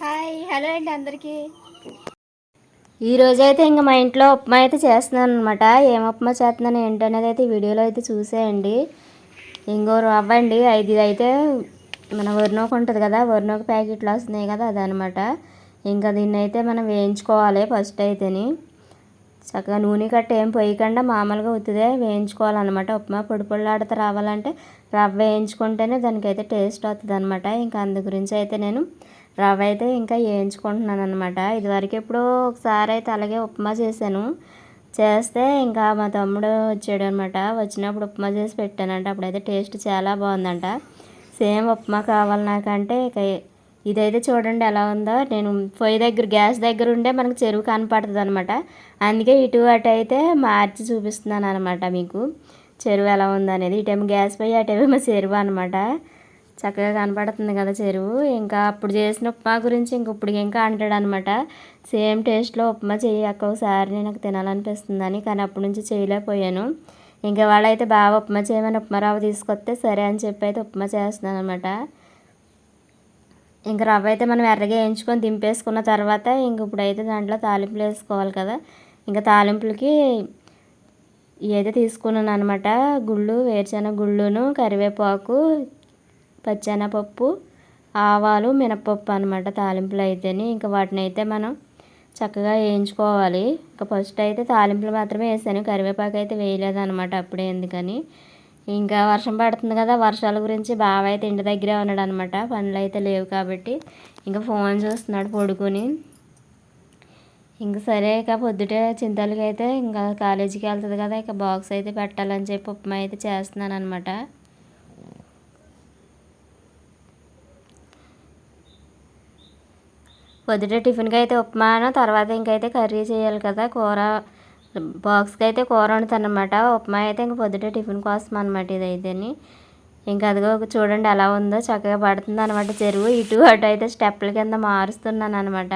Hi hello అండి అందరికీ. ఈరోజైతే ఇంకా మా ఇంట్లో ఉప్మా అయితే చేస్తున్నాను అనమాట. ఏం ఉప్మా చేస్తున్నాను ఏంటనేది అయితే వీడియోలో అయితే చూసేయండి. ఇంకో రవ్వ అండి, ఇది అయితే మన వరినూక ఉంటుంది కదా, వరినూక ప్యాకెట్లు వస్తున్నాయి కదా, అదనమాట. ఇంకా దీన్ని అయితే మనం వేయించుకోవాలి ఫస్ట్ అయితేని. చక్కగా నూనె కట్ట ఏం పోయకుండా మామూలుగా ఉత్తిదే వేయించుకోవాలన్నమాట. ఉప్మా పొడి పొడిలాడుతూ రావాలంటే రవ్వ వేయించుకుంటేనే దానికైతే టేస్ట్ వస్తుంది అనమాట. ఇంకా అందు గురించి అయితే నేను రవ్వ అయితే ఇంకా వేయించుకుంటున్నాను అనమాట. ఇదివరకు ఎప్పుడో ఒకసారి అయితే అలాగే ఉప్మా చేశాను. చేస్తే ఇంకా మా తమ్ముడు వచ్చాడు అనమాట. వచ్చినప్పుడు ఉప్మా చేసి పెట్టానంట. అప్పుడైతే టేస్ట్ చాలా బాగుందంట. సేమ్ ఉప్మా కావాలి నాకంటే ఇక ఇదైతే చూడండి ఎలా ఉందో. నేను పొయ్యి దగ్గర గ్యాస్ దగ్గర ఉండే మనకు చెరువు కనపడుతుంది అనమాట. అందుకే ఇటు అటు అయితే మార్చి చూపిస్తున్నాను అనమాట మీకు చెరువు ఎలా ఉందనేది. ఇటేమో గ్యాస్ పొయ్యి, అటేమో చెరువు అనమాట. చక్కగా కనపడుతుంది కదా చెరువు. ఇంకా అప్పుడు చేసిన ఉప్మా గురించి ఇప్పుడు ఇంకా అంటాడు అనమాట. సేమ్ టేస్ట్లో ఉప్మా చేయక ఒకసారి నాకు తినాలనిపిస్తుందని. కానీ అప్పటి నుంచి చేయలేకపోయాను. ఇంకా వాళ్ళైతే బాగా ఉప్మా చేయమని ఉప్మా రవ్వ తీసుకొస్తే సరే అని చెప్పి అయితే ఉప్మా చేస్తున్నాను అనమాట. ఇంక రవ్వ అయితే మనం ఎర్రగా వేయించుకొని దింపేసుకున్న తర్వాత ఇప్పుడైతే దాంట్లో తాలింపులు వేసుకోవాలి కదా. ఇంకా తాలింపులకి ఇవైతే తీసుకున్నాను అనమాట. గుళ్ళు, వేరుశెనగ గుళ్ళును, కరివేపాకు, పచ్చెనపప్పు, ఆవాలు, మినపప్పు అనమాట తాలింపులు అయితేని. ఇంకా వాటిని అయితే మనం చక్కగా వేయించుకోవాలి. ఇంకా ఫస్ట్ అయితే తాలింపులు మాత్రమే వేసాను, కరివేపాకు అయితే వేయలేదన్నమాట అప్పుడే. ఎందుకని ఇంకా వర్షం పడుతుంది కదా, వర్షాల గురించి బావ అయితే ఇంటి దగ్గరే ఉన్నాడు అనమాట. పనులు అయితే లేవు కాబట్టి ఇంకా ఫోన్ చూస్తున్నాడు పడుకొని. ఇంక సరే ఇక పొద్దుటే చింతలకి అయితే ఇంకా కాలేజీకి వెళ్తుంది కదా, ఇక బాక్స్ అయితే పెట్టాలని చెప్పి ఉప్మా అయితే చేస్తున్నాను అనమాట. పొద్దుటే టిఫిన్కి అయితే ఉప్మాను, తర్వాత ఇంకైతే కర్రీ చేయాలి కదా, కూర బాక్స్కి అయితే కూర వండుతాను అనమాట. ఉప్మా అయితే ఇంక పొద్దుటే టిఫిన్ కోసం అనమాట ఇదైతేని. ఇంకా అదిగో చూడండి ఎలా ఉందో, చక్కగా పడుతుంది అనమాట చెరువు. ఇటు అటు అయితే స్టెప్పుల కింద మారుస్తున్నాను అనమాట.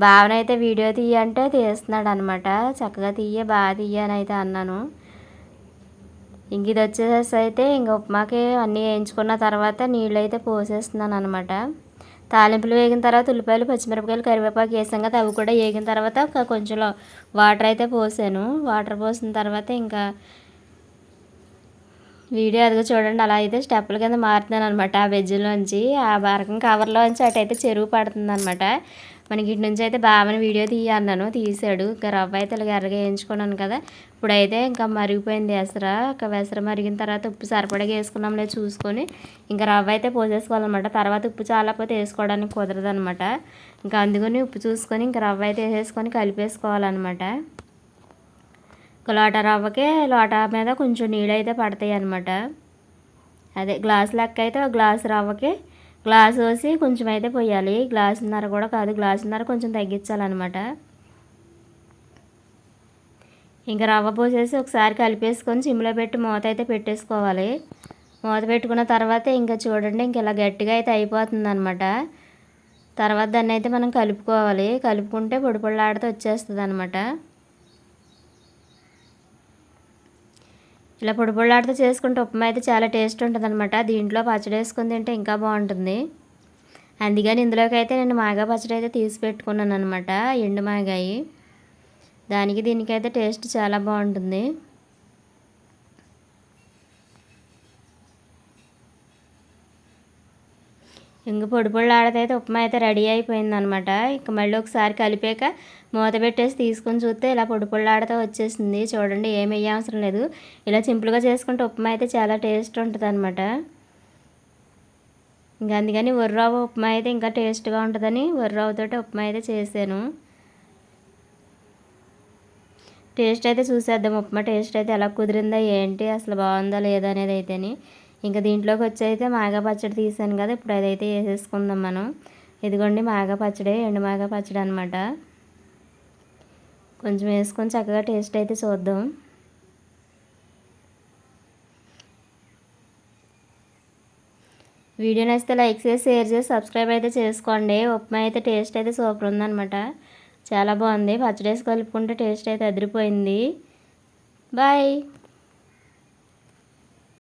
బావనైతే వీడియో తీయంటే తీస్తున్నాడు అనమాట. చక్కగా బాగా తీయని అయితే అన్నాను. ఇంక ఇది వచ్చేసేసి అయితే ఇంక ఉప్మాకి అన్నీ వేయించుకున్న తర్వాత నీళ్ళు అయితే పోసేస్తున్నాను అనమాట. తాలింపులు వేగిన తర్వాత ఉల్లిపాయలు, పచ్చిమిరపకాయలు, కరివేపాకు వేసాం కదా, అవి కూడా వేగిన తర్వాత కొంచెం వాటర్ అయితే పోసాను. వాటర్ పోసిన తర్వాత ఇంకా వీడియో అదిగో చూడండి అలా అయితే స్టెప్పుల కింద మారుతున్నాను అనమాట. ఆ వెజ్లోంచి ఆ బరకం కవర్లోంచి అటైతే చెరువు పడుతుంది అనమాట. మనకి ఇటు నుంచి అయితే బావని వీడియో తీయన్నాను, తీసాడు. ఇంకా రవ్వ అయితే ఇలా ఎర్రగా వేయించుకున్నాను కదా. ఇప్పుడైతే ఇంకా మరిగిపోయింది ఎసర. ఇంకా వెసర మరిగిన తర్వాత ఉప్పు సరిపడగా వేసుకున్నాం లేదు చూసుకొని ఇంకా రవ్వ అయితే పోసేసుకోవాలన్నమాట. తర్వాత ఉప్పు చాలాపోతే వేసుకోవడానికి కుదరదు అనమాట. ఇంకా అందుకని ఉప్పు చూసుకొని ఇంకా రవ్వ అయితే వేసేసుకొని కలిపేసుకోవాలన్నమాట. ఒక లోటా రవ్వకే లోటా మీద కొంచెం నీళ్ళు అయితే పడతాయి అనమాట. అదే గ్లాస్ లెక్క అయితే ఒక గ్లాసు రవ్వకి గ్లాస్ వేసి కొంచెం అయితే పోయాలి. గ్లాసున్నర కూడా కాదు, గ్లాసున్నర కొంచెం తగ్గించాలన్నమాట. ఇంకా రవ్వ పోసేసి ఒకసారి కలిపేసుకొని సిమ్లో పెట్టి మూత అయితే పెట్టేసుకోవాలి. మూత పెట్టుకున్న తర్వాత ఇంకా చూడండి ఇంక ఇలా గట్టిగా అయితే అయిపోతుంది అనమాట. తర్వాత దాన్ని అయితే మనం కలుపుకోవాలి. కలుపుకుంటే పొడి పొడిలాడితే వచ్చేస్తుంది అనమాట. ఇలా పొడి పొడిలాడితే చేసుకుంటే ఉప్మా అయితే చాలా టేస్ట్ ఉంటుంది అనమాట. దీంట్లో పచ్చడి వేసుకొని తింటే ఇంకా బాగుంటుంది. అందుకని ఇందులోకి అయితే నేను మాగా పచ్చడి అయితే తీసి పెట్టుకున్నాను అనమాట, ఎండు మాగాయి. దానికి దీనికైతే టేస్ట్ చాలా బాగుంటుంది. ఇంక పొడి పొడిలాడితే అయితే ఉప్మా అయితే రెడీ అయిపోయింది అనమాట. ఇంక మళ్ళీ ఒకసారి కలిపాక మూత పెట్టేసి తీసుకొని చూస్తే ఇలా పొడి పొడిలాడితే వచ్చేసింది. చూడండి ఏమి అవసరం లేదు. ఇలా సింపుల్గా చేసుకుంటే ఉప్మా అయితే చాలా టేస్ట్ ఉంటుంది అనమాట. ఇంకా అందుకని వరిరవ్వ ఉప్మా అయితే ఇంకా టేస్ట్గా ఉంటుందని వరిరవ్వతోటి ఉప్మా అయితే చేశాను. టేస్ట్ అయితే చూసేద్దాం ఉప్మా టేస్ట్ అయితే ఎలా కుదిరిందా ఏంటి, అసలు బాగుందా లేదా అనేది అయితేని. ఇంకా దీంట్లోకి వచ్చి అయితే మాగా పచ్చడి తీసాను కదా, ఇప్పుడు అదైతే వేసేసుకుందాం మనం. ఇదిగోండి మాగా పచ్చడి, ఎండు మాగా పచ్చడి అనమాట. కొంచెం వేసుకొని చక్కగా టేస్ట్ అయితే చూద్దాం. వీడియో నచ్చితే లైక్ చేసి షేర్ చేసి సబ్స్క్రైబ్ అయితే చేసుకోండి. ఉప్మా అయితే టేస్ట్ అయితే సూపర్ ఉందనమాట. చాలా బాగుంది. పచ్చడి వేసి కలుపుకుంటే టేస్ట్ అయితే అదిరిపోయింది. బాయ్.